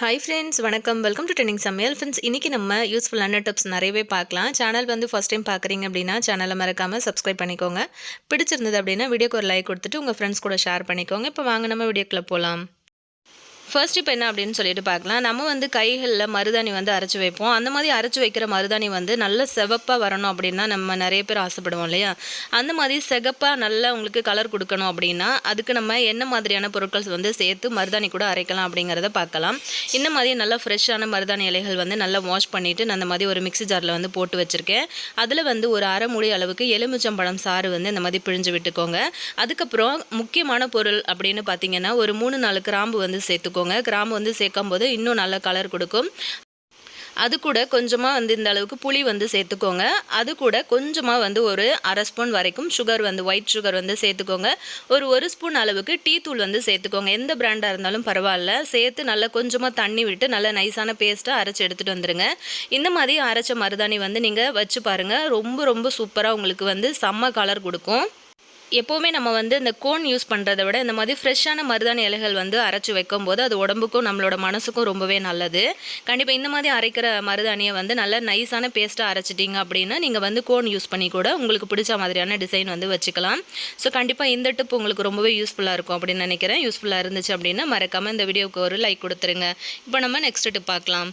Hi friends, வணக்கம். Welcome to trending சமையல். Friends, இன்றைக்கி நம்ம யூஸ்ஃபுல்லான டிப்ஸ் நிறையவே பார்க்கலாம். சேனல் வந்து ஃபஸ்ட் டைம் பார்க்குறீங்க அப்படின்னா சேனலை மறக்காமல் சப்ஸ்கிரைப் பண்ணிக்கோங்க. பிடிச்சிருந்தது அப்படின்னா வீடியோக்கு ஒரு லைக் கொடுத்துட்டு உங்கள் ஃப்ரெண்ட்ஸ் கூட ஷேர் பண்ணிக்கோங்க. இப்போ வாங்க நம்ம வீடியோக்குள்ளே போகலாம். ஃபர்ஸ்ட் இப்போ என்ன அப்படின்னு சொல்லிட்டு பார்க்கலாம். நம்ம வந்து கைகளில் மருதாணி வந்து அரைச்சி வைப்போம். அந்த மாதிரி அரைச்சி வைக்கிற மருதாணி வந்து நல்ல சிவப்பாக வரணும் அப்படின்னா நம்ம நிறைய பேர் ஆசைப்படுவோம் இல்லையா? அந்த மாதிரி சிகப்பாக நல்லா உங்களுக்கு கலர் கொடுக்கணும் அப்படின்னா அதுக்கு நம்ம என்ன மாதிரியான பொருட்கள் வந்து சேர்த்து மருதாணி கூட அரைக்கலாம் அப்படிங்கிறத பார்க்கலாம். இந்த மாதிரி நல்லா ஃப்ரெஷ்ஷான மருதாணி இலைகள் வந்து நல்லா வாஷ் பண்ணிவிட்டு நான் அந்த மாதிரி ஒரு மிக்ஸி ஜாரில் வந்து போட்டு வச்சுருக்கேன். அதில் வந்து ஒரு அரை மூடி அளவுக்கு எலுமிச்சம்பழம் சாறு வந்து இந்த மாதிரி பிழிஞ்சு விட்டுக்கோங்க. அதுக்கப்புறம் முக்கியமான பொருள் அப்படின்னு பார்த்தீங்கன்னா ஒரு 3-4 கிராம்பு வந்து சேர்த்துக்கோங்க. கிராம்பு வந்து சேர்க்கும் போது இன்னும் நல்ல கலர் கொடுக்கும். அது கூட கொஞ்சமாக வந்து இந்த அளவுக்கு புளி வந்து சேர்த்துக்கோங்க. அது கூட கொஞ்சமாக வந்து ஒரு அரை ஸ்பூன் வரைக்கும் சுகர் வந்து ஒயிட் சுகர் வந்து சேர்த்துக்கோங்க. ஒரு ஸ்பூன் அளவுக்கு டீ தூள் வந்து சேர்த்துக்கோங்க. எந்த பிராண்டாக இருந்தாலும் பரவாயில்ல. சேர்த்து நல்லா கொஞ்சமாக தண்ணி விட்டு நல்லா நைஸான பேஸ்ட்டாக அரைச்சி எடுத்துகிட்டு வந்துடுங்க. இந்த மாதிரி அரைச்ச மருதாணி வந்து நீங்கள் வச்சு பாருங்கள். ரொம்ப ரொம்ப சூப்பராக உங்களுக்கு வந்து செம்ம கலர் கொடுக்கும். எப்போவுமே நம்ம வந்து இந்த கோன் யூஸ் பண்ணுறத விட இந்த மாதிரி ஃப்ரெஷ்ஷான மருதாணி இலைகள் வந்து அரைச்சி வைக்கும்போது அது உடம்புக்கும் நம்மளோட மனசுக்கும் ரொம்பவே நல்லது. கண்டிப்பாக இந்த மாதிரி அரைக்கிற மருதாணியை வந்து நல்லா நைஸான பேஸ்ட்டாக அரைச்சிட்டிங்க அப்படின்னா நீங்கள் வந்து கோன் யூஸ் பண்ணி கூட உங்களுக்கு பிடிச்ச மாதிரியான டிசைன் வந்து வச்சுக்கலாம். ஸோ கண்டிப்பாக இந்த டிப் உங்களுக்கு ரொம்பவே யூஸ்ஃபுல்லாக இருக்கும் அப்படின்னு நினைக்கிறேன். யூஸ்ஃபுல்லாக இருந்துச்சு அப்படின்னா மறக்காமல் இந்த வீடியோவுக்கு ஒரு லைக் கொடுத்துருங்க. இப்போ நம்ம நெக்ஸ்ட் டிப் பார்க்கலாம்.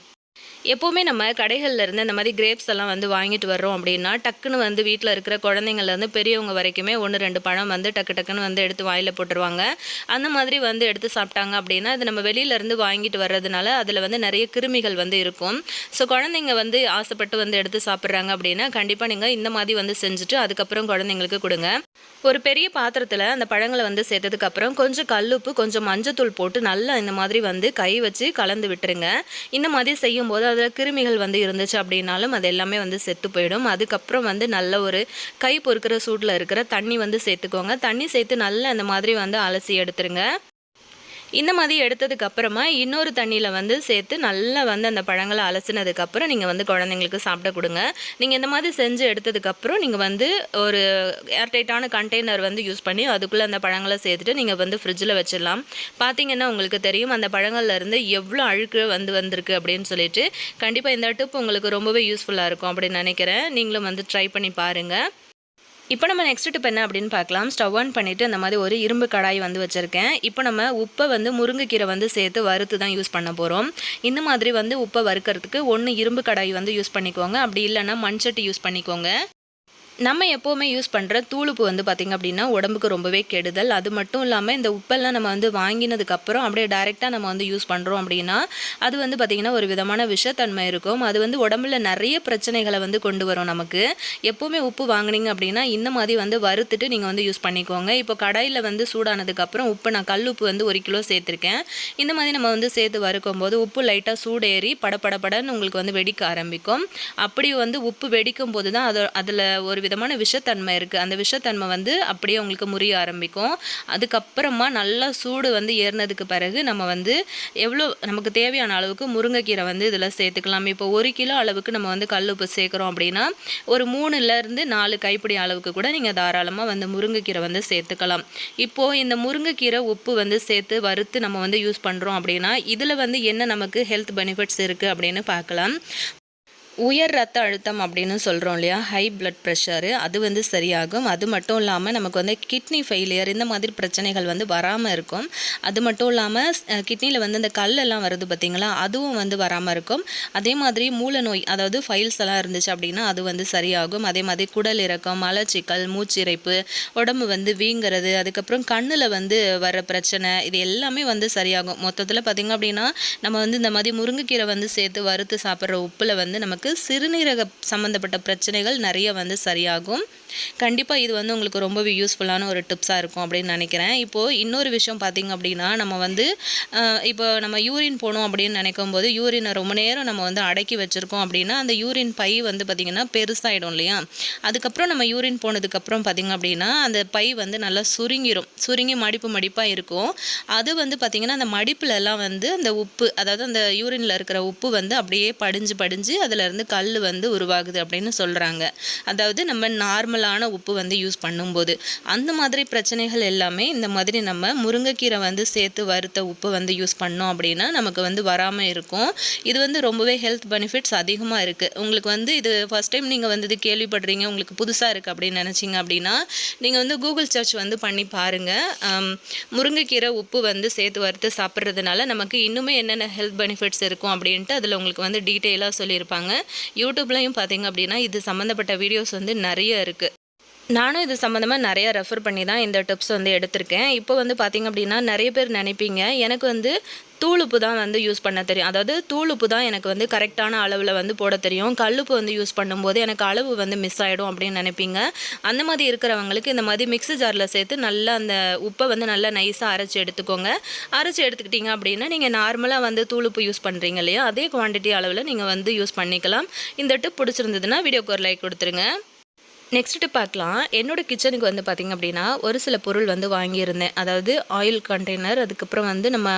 எப்போவுமே நம்ம கடைகளில் இருந்து இந்த மாதிரி கிரேப்ஸ் எல்லாம் வந்து வாங்கிட்டு வர்றோம் அப்படின்னா டக்குன்னு வந்து வீட்டில் இருக்கிற குழந்தைங்கள்லேருந்து பெரியவங்க வரைக்குமே 1-2 பழம் வந்து டக்குன்னு வந்து எடுத்து வாயில் போட்டுருவாங்க. அந்த மாதிரி வந்து எடுத்து சாப்பிட்டாங்க அப்படின்னா அது நம்ம வெளியிலேருந்து வாங்கிட்டு வர்றதுனால அதில் வந்து நிறைய கிருமிகள் வந்து இருக்கும். ஸோ குழந்தைங்க வந்து ஆசைப்பட்டு வந்து எடுத்து சாப்பிட்றாங்க அப்படின்னா கண்டிப்பாக நீங்கள் இந்த மாதிரி வந்து செஞ்சுட்டு அதுக்கப்புறம் குழந்தைங்களுக்கு கொடுங்க. ஒரு பெரிய பாத்திரத்தில் அந்த பழங்களை வந்து சேர்த்ததுக்கப்புறம் கொஞ்சம் கல்லுப்பு கொஞ்சம் மஞ்சத்தூள் போட்டு நல்லா இந்த மாதிரி வந்து கை வச்சு கலந்து விட்டுருங்க. இந்த மாதிரி செய்யும்போது அதில் கிருமிகள் வந்து இருந்துச்சு அப்படின்னாலும் அது எல்லாமே வந்து செத்து போயிடும். அதுக்கப்புறம் வந்து நல்ல ஒரு கை பொறுக்கிற சூட்டில் இருக்கிற தண்ணி வந்து சேர்த்துக்கோங்க. தண்ணி சேர்த்து நல்லா இந்த மாதிரி வந்து அலசி எடுத்துருங்க. இந்த மாதிரி எடுத்ததுக்கு அப்புறமா இன்னொரு தண்ணியில் வந்து சேர்த்து நல்லா வந்து அந்த பழங்களை அலசினதுக்கப்புறம் நீங்கள் வந்து குழந்தைங்களுக்கு சாப்பிட கொடுங்க. நீங்கள் இந்த மாதிரி செஞ்சு எடுத்ததுக்கப்புறம் நீங்கள் வந்து ஒரு ஏர்டைட்டான கண்டெய்னர் வந்து யூஸ் பண்ணி அதுக்குள்ளே அந்த பழங்களை சேர்த்துட்டு நீங்கள் வந்து ஃப்ரிட்ஜில் வச்சிடலாம். பார்த்தீங்கன்னா உங்களுக்கு தெரியும் அந்த பழங்கள்லேருந்து எவ்வளோ அழுக்கு வந்திருக்கு அப்படின்னு சொல்லிட்டு. கண்டிப்பாக இந்த டிப் உங்களுக்கு ரொம்பவே யூஸ்ஃபுல்லாக இருக்கும் அப்படின்னு நினைக்கிறேன். நீங்களும் வந்து ட்ரை பண்ணி பாருங்கள். இப்போ நம்ம நெக்ஸ்ட் டிப் என்ன அப்படின்னு பார்க்கலாம். ஸ்டவ் ஆன் பண்ணிவிட்டு அந்த மாதிரி ஒரு இரும்பு கடாய் வந்து வச்சுருக்கேன். இப்போ நம்ம உப்பை வந்து முருங்கைக்கீரை வந்து சேர்த்து வறுத்து தான் யூஸ் பண்ண போகிறோம். இந்த மாதிரி வந்து உப்பை வறுக்கிறதுக்கு ஒன்று இரும்பு கடாய் வந்து யூஸ் பண்ணிக்கோங்க. அப்படி இல்லைன்னா மண்சட்டி யூஸ் பண்ணிக்கோங்க. நம்ம எப்போவுமே யூஸ் பண்ணுற தூளுப்பு வந்து பார்த்திங்க அப்படின்னா உடம்புக்கு ரொம்பவே கெடுதல். அது மட்டும் இல்லாமல் இந்த உப்பெல்லாம் நம்ம வந்து வாங்கினதுக்கப்புறம் அப்படியே டைரெக்டாக நம்ம வந்து யூஸ் பண்ணுறோம் அப்படின்னா அது வந்து பார்த்திங்கன்னா ஒரு விதமான விஷத்தன்மை இருக்கும். அது வந்து உடம்புல நிறைய பிரச்சனைகளை வந்து கொண்டு வரும் நமக்கு. எப்போவுமே உப்பு வாங்கினீங்க அப்படின்னா இந்த மாதிரி வந்து வறுத்துட்டு நீங்கள் வந்து யூஸ் பண்ணிக்கோங்க. இப்போ கடாயில் வந்து சூடானதுக்கப்புறம் உப்பு நான் கல்லுப்பு வந்து 1 கிலோ சேர்த்துருக்கேன். இந்த மாதிரி நம்ம வந்து சேர்த்து வறுக்கும் போது உப்பு லைட்டாக சூடேறி படபடன்னு உங்களுக்கு வந்து வெடிக்க ஆரம்பிக்கும். அப்படி வந்து உப்பு வெடிக்கும் போது தான் அதில் ஒரு விதமான விஷத்தன்மை இருக்குது. அந்த விஷத்தன்மை வந்து அப்படியே உங்களுக்கு முறிய ஆரம்பிக்கும். அதுக்கப்புறமா நல்லா சூடு வந்து ஏறினதுக்கு பிறகு நம்ம வந்து எவ்வளோ நமக்கு தேவையான அளவுக்கு முருங்கைக்கீரை வந்து இதில் சேர்த்துக்கலாம். இப்போ 1 கிலோ அளவுக்கு நம்ம வந்து கல்லுப்பு சேர்க்குறோம் அப்படின்னா ஒரு 3-4 கைப்பிடி அளவுக்கு கூட நீங்கள் தாராளமாக வந்து முருங்கைக்கீரை வந்து சேர்த்துக்கலாம். இப்போது இந்த முருங்கைக்கீரை உப்பு வந்து சேர்த்து வறுத்து நம்ம வந்து யூஸ் பண்ணுறோம் அப்படின்னா இதில் வந்து என்ன நமக்கு ஹெல்த் பெனிஃபிட்ஸ் இருக்குது அப்படின்னு பார்க்கலாம். உயர் ரத்த அழுத்தம் அப்படின்னு சொல்கிறோம் இல்லையா, ஹை பிளட் ப்ரெஷரு, அது வந்து சரியாகும். அது மட்டும் இல்லாமல் நமக்கு வந்து கிட்னி ஃபெயிலியர் இந்த மாதிரி பிரச்சனைகள் வந்து வராமல் இருக்கும். அது மட்டும் இல்லாமல் கிட்னியில் வந்து இந்த கல்லெல்லாம் வருது பார்த்திங்களா, அதுவும் வந்து வராமல் இருக்கும். அதே மாதிரி மூல நோய் அதாவது ஃபைல்ஸ் எல்லாம் இருந்துச்சு அப்படின்னா அது வந்து சரியாகும். அதே மாதிரி குடல் இறக்கம், மலச்சிக்கல், மூச்சிறைப்பு, உடம்பு வந்து வீங்கிறது, அதுக்கப்புறம் கண்ணில் வந்து வர பிரச்சனை, இது எல்லாமே வந்து சரியாகும். மொத்தத்தில் பார்த்திங்க அப்படின்னா நம்ம வந்து இந்த மாதிரி முருங்கைக்கீரை வந்து சேர்த்து வறுத்து சாப்பிட்ற உப்பில் வந்து நமக்கு சிறுநீரக சம்மந்தப்பட்ட பிரச்சனைகள் நிறைய வந்து சரியாகும். கண்டிப்பாக இது வந்து உங்களுக்கு ரொம்பவே யூஸ்ஃபுல்லான ஒரு டிப்ஸாக இருக்கும் அப்படின்னு நினைக்கிறேன். இப்போது இன்னொரு விஷயம் பார்த்திங்க அப்படின்னா நம்ம வந்து இப்போ நம்ம யூரின் போகணும் அப்படின்னு நினைக்கும் போது யூரினை ரொம்ப நேரம் நம்ம வந்து அடக்கி வச்சுருக்கோம் அப்படின்னா அந்த யூரின் பை வந்து பார்த்திங்கன்னா பெருசாகிடும் இல்லையா. அதுக்கப்புறம் நம்ம யூரின் போனதுக்கப்புறம் பார்த்திங்க அப்படின்னா அந்த பை வந்து நல்லா சுருங்கி மடிப்பாக இருக்கும். அது வந்து பார்த்திங்கன்னா அந்த மடிப்புலலாம் வந்து அந்த உப்பு அதாவது அந்த யூரினில் இருக்கிற உப்பு வந்து அப்படியே படிஞ்சு அதில் இருந்து கல் வந்து உருவாகுது அப்படின்னு சொல்கிறாங்க. அதாவது நம்ம நார்மல் நார்மலான உப்பு வந்து யூஸ் பண்ணும்போது. அந்த மாதிரி பிரச்சனைகள் எல்லாமே இந்த மாதிரி நம்ம முருங்கைக்கீரை வந்து சேர்த்து வறுத்த உப்பு வந்து யூஸ் பண்ணோம் அப்படின்னா நமக்கு வந்து வராமல் இருக்கும். இது வந்து ரொம்பவே ஹெல்த் பெனிஃபிட்ஸ் அதிகமாக இருக்குது. உங்களுக்கு வந்து இது ஃபஸ்ட் டைம் நீங்கள் வந்து இது கேள்விப்படுறீங்க, உங்களுக்கு புதுசாக இருக்குது அப்படின்னு நினச்சிங்க அப்படின்னா நீங்கள் வந்து கூகுள் சர்ச் வந்து பண்ணி பாருங்கள். முருங்கைக்கீரை உப்பு வந்து சேர்த்து வறுத்து சாப்பிட்றதுனால நமக்கு இன்னுமே என்னென்ன ஹெல்த் பெனிஃபிட்ஸ் இருக்கும் அப்படின்ட்டு அதில் உங்களுக்கு வந்து டீட்டெயிலாக சொல்லியிருப்பாங்க. யூடியூப்லையும் பார்த்தீங்க அப்படின்னா இது சம்மந்தப்பட்ட வீடியோஸ் வந்து நிறைய இருக்குது. நானும் இது சம்மந்தமாக நிறையா ரெஃபர் பண்ணி தான் இந்த டிப்ஸ் வந்து எடுத்திருக்கேன். இப்போ வந்து பார்த்திங்க அப்படின்னா நிறைய பேர் நினைப்பீங்க, எனக்கு வந்து தூள் உப்பு தான் வந்து யூஸ் பண்ண தெரியும். அதாவது தூள் உப்பு தான் எனக்கு வந்து கரெக்டான அளவில் வந்து போட தெரியும். கல்லுப்பு வந்து யூஸ் பண்ணும்போது எனக்கு அளவு வந்து மிஸ் ஆகிடும் அப்படின்னு நினைப்பீங்க. அந்த மாதிரி இருக்கிறவங்களுக்கு இந்த மாதிரி மிக்ஸி ஜாரில் சேர்த்து நல்லா அந்த உப்பை வந்து நல்லா நைஸாக அரைச்சி எடுத்துக்கோங்க. அரைச்சி எடுத்துக்கிட்டிங்க அப்படின்னா நீங்கள் நார்மலாக வந்து தூள் உப்பு யூஸ் பண்ணுறீங்க இல்லையா, அதே குவான்டிட்டி அளவில் நீங்கள் வந்து யூஸ் பண்ணிக்கலாம். இந்த டிப் பிடிச்சிருந்ததுன்னா வீடியோக்கு ஒரு லைக் கொடுத்துருங்க. நெக்ஸ்ட்டு பார்க்கலாம். என்னோடய கிச்சனுக்கு வந்து பார்த்திங்க அப்படின்னா ஒரு சில பொருள் வந்து வாங்கியிருந்தேன். அதாவது ஆயில் கண்டெய்னர், அதுக்கப்புறம் வந்து நம்ம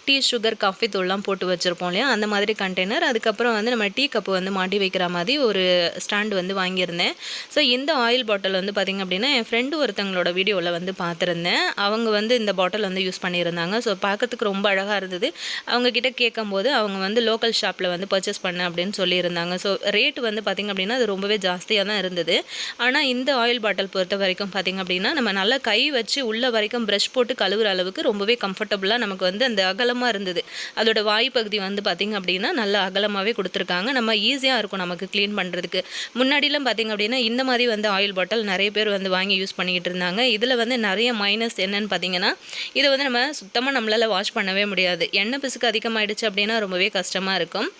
டீ, சுகர், காஃபி தூள்லாம் போட்டு வச்சுருப்போம் இல்லையா, அந்த மாதிரி கண்டெய்னர், அதுக்கப்புறம் வந்து நம்ம டீ கப்பு வந்து மாட்டி வைக்கிற மாதிரி ஒரு ஸ்டாண்டு வந்து வாங்கியிருந்தேன். ஸோ இந்த ஆயில் பாட்டில் வந்து பார்த்திங்க அப்படின்னா என் ஃப்ரெண்டு ஒருத்தங்களோட வீடியோவில் வந்து பார்த்துருந்தேன். அவங்க வந்து இந்த பாட்டில் வந்து யூஸ் பண்ணியிருந்தாங்க. ஸோ பார்க்கறதுக்கு ரொம்ப அழகாக இருந்தது. அவங்கக்கிட்ட கேட்கும்போது அவங்க வந்து லோக்கல் ஷாப்பில் வந்து பர்ச்சேஸ் பண்ண அப்படின்னு சொல்லியிருந்தாங்க. ஸோ ரேட்டு வந்து பார்த்திங்க அப்படின்னா அது ரொம்பவே ஜாஸ்தியாக தான் இருந்தது. ஆனால் இந்த ஆயில் பாட்டில் பொறுத்த வரைக்கும் பார்த்திங்க அப்படின்னா நம்ம நல்லா கை வச்சு உள்ள வரைக்கும் ப்ரஷ் போட்டு கழுவுற அளவுக்கு ரொம்பவே கம்ஃபர்டபுளாக நமக்கு வந்து அந்த அகலமாக இருந்தது. அதோட வாய்ப்பகுதி வந்து பார்த்திங்க அப்படின்னா நல்லா அகலமாகவே கொடுத்துருக்காங்க. நம்ம ஈஸியாக இருக்கும் நமக்கு க்ளீன் பண்ணுறதுக்கு. முன்னாடிலாம் பார்த்திங்க அப்படின்னா இந்த மாதிரி வந்து ஆயில் பாட்டில் நிறைய பேர் வந்து வாங்கி யூஸ் பண்ணிக்கிட்டு இருந்தாங்க. இதில் வந்து நிறைய மைனஸ் என்னன்னு பார்த்திங்கன்னா இதை வந்து நம்ம சுத்தமாக நம்மளால் வாஷ் பண்ணவே முடியாது. எண்ணெய் பிசுக்கு அதிகமாகிடுச்சு அப்படின்னா ரொம்பவே கஷ்டமாக இருக்கும்.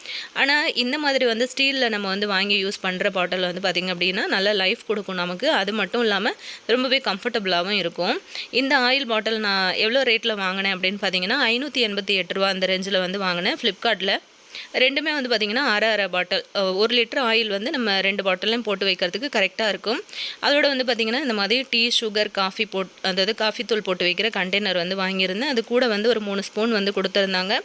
ஆனால் இந்த மாதிரி வந்து ஸ்டீலில் நம்ம வந்து வாங்கி யூஸ் பண்ணுற பாட்டில் வந்து பார்த்திங்க அப்படின்னா நல்லா லைஃப் கொடுக்கும் நமக்கு. அது மட்டும் இல்லாமல் ரொம்பவே கம்ஃபர்டபுளாகவும் இருக்கும். இந்த ஆயில் பாட்டில் நான் எவ்வளோ ரேட்டில் வாங்கினேன் அப்படின்னு பார்த்தீங்கன்னா 588 ரூபா அந்த ரேஞ்சில் வந்து வாங்கினேன் ஃப்ளிப்கார்ட்டில். ரெண்டுமே வந்து பார்த்திங்கன்னா அரை பாட்டில், 1 லிட்டர் ஆயில் வந்து நம்ம 2 பாட்டிலையும் போட்டு வைக்கிறதுக்கு கரெக்டாக இருக்கும். அதோட வந்து பார்த்திங்கன்னா இந்த மாதிரி டீ, சுகர், காஃபி அதாவது காஃபி தூள் போட்டு வைக்கிற கண்டெய்னர் வந்து வாங்கியிருந்தேன். அது கூட வந்து ஒரு 3 ஸ்பூன் வந்து கொடுத்துருந்தாங்க.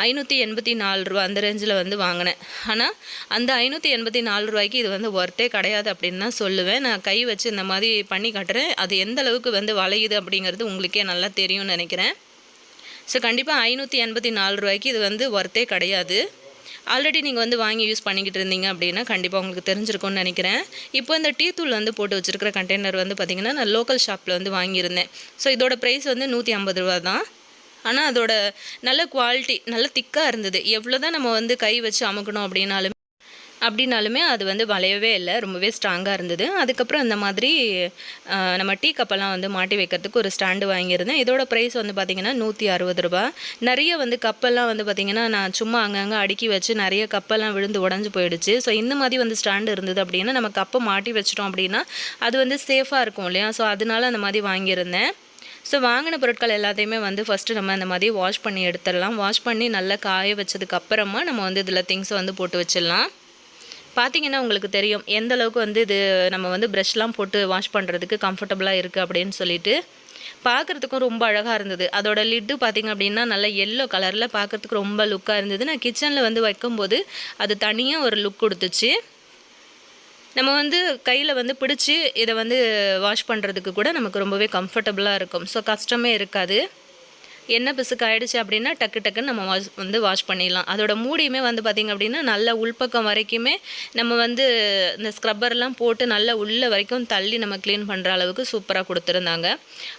584 ரூபா அந்த ரேஞ்சில் வந்து வாங்கினேன். ஆனால் அந்த 584 ரூபாய்க்கு இது வந்து ஒர்த்தே கிடையாது அப்படின்னு தான் சொல்லுவேன். நான் கை வச்சு இந்த மாதிரி பண்ணி காட்டுறேன். அது எந்த அளவுக்கு வந்து வளையுது அப்படிங்கிறது உங்களுக்கே நல்லா தெரியும்னு நினைக்கிறேன். ஸோ கண்டிப்பாக 584 ரூபாய்க்கு இது வந்து ஒர்த்தே கிடையாது. ஆல்ரெடி நீங்கள் வந்து வாங்கி யூஸ் பண்ணிக்கிட்டு இருந்தீங்க அப்படின்னா கண்டிப்பாக உங்களுக்கு தெரிஞ்சிருக்கும்னு நினைக்கிறேன். இப்போ இந்த டீ தூள் வந்து போட்டு வச்சுருக்கிற கண்டெய்னர் வந்து பார்த்திங்கன்னா நான் லோக்கல் ஷாப்பில் வந்து வாங்கியிருந்தேன். ஸோ இதோட ப்ரைஸ் வந்து 150 ரூபா தான். ஆனால் அதோட நல்ல குவாலிட்டி நல்ல திக்காக இருந்தது. எவ்வளோ தான் நம்ம வந்து கை வச்சு அமுக்கணும் அப்படின்னாலுமே அது வந்து வளையவே இல்லை, ரொம்பவே ஸ்ட்ராங்காக இருந்தது. அதுக்கப்புறம் இந்த மாதிரி நம்ம டீ கப்பெல்லாம் வந்து மாட்டி வைக்கிறதுக்கு ஒரு ஸ்டாண்டு வாங்கியிருந்தேன். இதோட ப்ரைஸ் வந்து பார்த்திங்கன்னா 160 ரூபா. நிறைய வந்து கப்பெல்லாம் வந்து பார்த்திங்கன்னா நான் சும்மா அங்கங்கே அடுக்கி வச்சு நிறைய கப்பெல்லாம் விழுந்து உடஞ்சி போயிடுச்சு. ஸோ இந்த மாதிரி வந்து ஸ்டாண்டு இருந்தது அப்படின்னா நம்ம கப்பை மாட்டி வச்சிட்டோம் அப்படின்னா அது வந்து சேஃபாக இருக்கும் இல்லையா. ஸோ அதனால அந்த மாதிரி வாங்கியிருந்தேன். ஸோ வாங்கின பொருட்கள் எல்லாத்தையுமே வந்து ஃபஸ்ட்டு நம்ம இந்த மாதிரி வாஷ் பண்ணி எடுத்துடலாம். வாஷ் பண்ணி நல்லா காய வச்சதுக்கப்புறமா நம்ம வந்து இதில் திங்ஸை வந்து போட்டு வச்சிடலாம். பார்த்திங்கன்னா உங்களுக்கு தெரியும் எந்த அளவுக்கு வந்து இது நம்ம வந்து ப்ரஷ்லாம் போட்டு வாஷ் பண்ணுறதுக்கு கம்ஃபர்டபுளாக இருக்குது அப்படின்னு சொல்லிட்டு. பார்க்குறதுக்கும் ரொம்ப அழகாக இருந்தது. அதோட லிட்டு பார்த்திங்க அப்படின்னா நல்லா எல்லோ கலரில் பார்க்குறதுக்கு ரொம்ப லுக்காக இருந்தது. நான் கிச்சனில் வந்து வைக்கும்போது அது தனியாக ஒரு லுக் கொடுத்துச்சு. நம்ம வந்து கையில் வந்து பிடிச்சி இதை வந்து வாஷ் பண்ணுறதுக்கு கூட நமக்கு ரொம்பவே கம்ஃபர்டபுளாக இருக்கும். ஸோ கஷ்டமே இருக்காது. எண்ணெய் பிசுக்கு ஆகிடுச்சு அப்படின்னா டக்குன்னு நம்ம வாஷ் பண்ணிடலாம். அதோட மூடியுமே வந்து பார்த்திங்க அப்படின்னா நல்ல உள்பக்கம் வரைக்குமே நம்ம வந்து இந்த ஸ்க்ரப்பர்லாம் போட்டு நல்லா உள்ள வரைக்கும் தள்ளி நம்ம க்ளீன் பண்ணுற அளவுக்கு சூப்பராக கொடுத்துருந்தாங்க.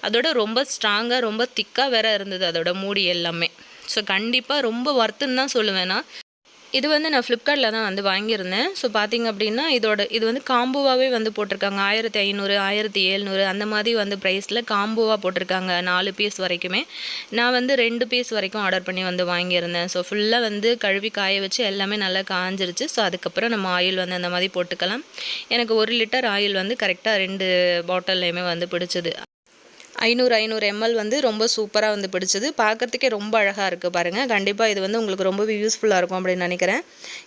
அதோட ரொம்ப ஸ்ட்ராங்காக ரொம்ப திக்காக வேற இருந்தது அதோட மூடி எல்லாமே. ஸோ கண்டிப்பாக ரொம்ப ஒர்த்துன்னு தான் சொல்லுவேன் நான். இது வந்து நான் ஃப்ளிப்கார்ட்டில் தான் வந்து வாங்கியிருந்தேன். ஸோ பார்த்திங்க அப்படின்னா இது வந்து காம்போவாகவே வந்து போட்டிருக்காங்க. 1500 1700 அந்த மாதிரி வந்து ப்ரைஸில் காம்போவாக போட்டிருக்காங்க 4 பீஸ் வரைக்குமே. நான் வந்து 2 பீஸ் வரைக்கும் ஆர்டர் பண்ணி வந்து வாங்கியிருந்தேன். ஸோ ஃபுல்லாக வந்து கழுவி காய வச்சு எல்லாமே நல்லா காஞ்சிருச்சு. ஸோ அதுக்கப்புறம் நம்ம ஆயில் வந்து அந்த மாதிரி போட்டுக்கலாம். எனக்கு 1 லிட்டர் ஆயில் வந்து கரெக்டாக 2 பாட்டில்லையுமே வந்து பிடிச்சது. 500 ml வந்து ரொம்ப சூப்பராக வந்து பிடிச்சது. பார்க்குறதுக்கே ரொம்ப அழகாக இருக்குது பாருங்கள். கண்டிப்பாக இது வந்து உங்களுக்கு ரொம்பவே யூஸ்ஃபுல்லாக இருக்கும் அப்படின்னு நினைக்கிறேன்.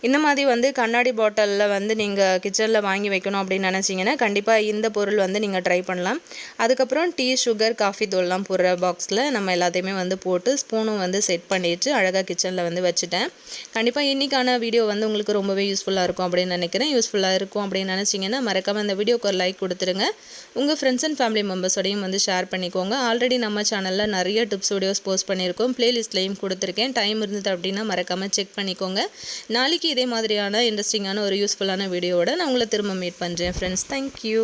இந்த மாதிரி வந்து கண்ணாடி பாட்டிலில் வந்து நீங்கள் கிச்சனில் வாங்கி வைக்கணும் அப்படின்னு நினச்சிங்கன்னா கண்டிப்பாக இந்த பொருள் வந்து நீங்கள் ட்ரை பண்ணலாம். அதுக்கப்புறம் டீ, சுகர், காஃபி தூள்லாம் போடுற பாக்ஸில் நம்ம எல்லாத்தையுமே வந்து போட்டு ஸ்பூனும் வந்து செட் பண்ணிட்டு அழகாக கிச்சனில் வந்து வச்சுட்டேன். கண்டிப்பாக இன்றைக்கான வீடியோ வந்து உங்களுக்கு ரொம்பவே யூஸ்ஃபுல்லாக இருக்கும் அப்படின்னு நினைக்கிறேன். யூஸ்ஃபுல்லாக இருக்கும் அப்படின்னு நினச்சிங்கன்னா மறக்காமல் இந்த வீடியோக்கு ஒரு லைக் கொடுத்துருங்க. உங்கள் ஃப்ரெண்ட்ஸ் அண்ட் ஃபேமிலி மெம்பர்ஸோடையும் வந்து ஷேர் பண்ணிக்கோங்க. ஆல்ரெடி நம்ம சேனலில் நிறைய டிப்ஸ் வீடியோஸ் போஸ்ட் பண்ணியிருக்கோம். பிளேலிஸ்ட்லையும் கொடுத்துருக்கேன். டைம் இருந்தது அப்படின்னா மறக்காமல் செக் பண்ணிக்கோங்க. நாளைக்கு இதே மாதிரியான இன்ட்ரெஸ்டிங்கான ஒரு யூஸ்ஃபுல்லான வீடியோவோட நான் உங்களை திரும்ப மீட் பண்ணுறேன் ஃப்ரெண்ட்ஸ். தேங்க்யூ.